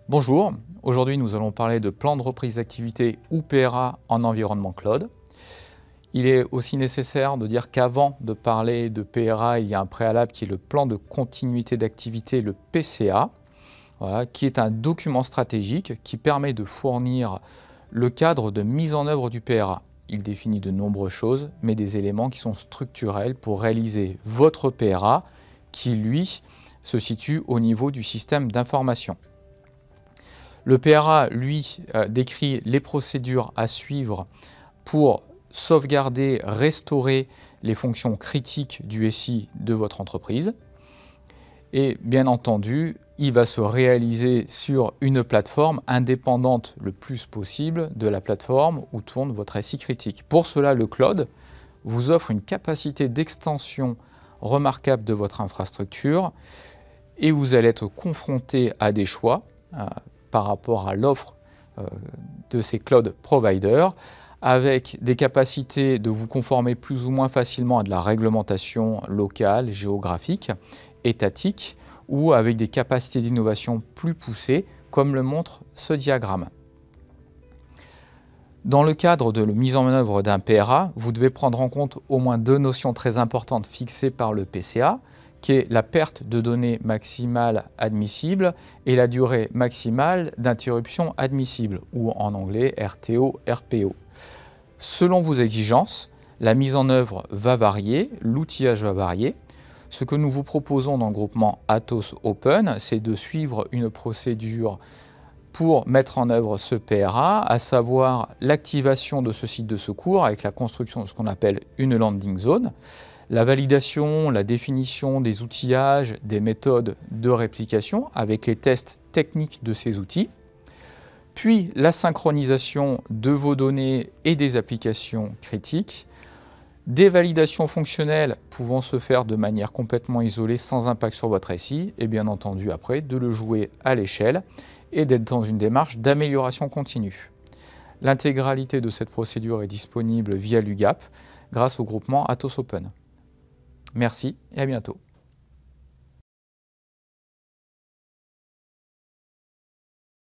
Bonjour, aujourd'hui nous allons parler de plan de reprise d'activité ou PRA en environnement cloud. Il est aussi nécessaire de dire qu'avant de parler de PRA, il y a un préalable qui est le plan de continuité d'activité, le PCA, voilà, qui est un document stratégique qui permet de fournir le cadre de mise en œuvre du PRA. Il définit de nombreuses choses, mais des éléments qui sont structurels pour réaliser votre PRA qui, lui, se situe au niveau du système d'information. Le PRA, lui, décrit les procédures à suivre pour sauvegarder, restaurer les fonctions critiques du SI de votre entreprise. Et bien entendu, il va se réaliser sur une plateforme indépendante le plus possible de la plateforme où tourne votre SI critique. Pour cela, le cloud vous offre une capacité d'extension remarquable de votre infrastructure et vous allez être confronté à des choix par rapport à l'offre de ces cloud providers, avec des capacités de vous conformer plus ou moins facilement à de la réglementation locale, géographique, étatique, ou avec des capacités d'innovation plus poussées, comme le montre ce diagramme. Dans le cadre de la mise en œuvre d'un PRA, vous devez prendre en compte au moins deux notions très importantes fixées par le PCA, qui est la perte de données maximale admissible et la durée maximale d'interruption admissible, ou en anglais RTO, RPO. Selon vos exigences, la mise en œuvre va varier, l'outillage va varier. Ce que nous vous proposons dans le groupement Atos Open, c'est de suivre une procédure pour mettre en œuvre ce PRA, à savoir l'activation de ce site de secours avec la construction de ce qu'on appelle une landing zone, la validation, la définition des outillages, des méthodes de réplication avec les tests techniques de ces outils, puis la synchronisation de vos données et des applications critiques, des validations fonctionnelles pouvant se faire de manière complètement isolée sans impact sur votre SI, et bien entendu après de le jouer à l'échelle et d'être dans une démarche d'amélioration continue. L'intégralité de cette procédure est disponible via l'UGAP grâce au groupement Atos Open. Merci et à bientôt.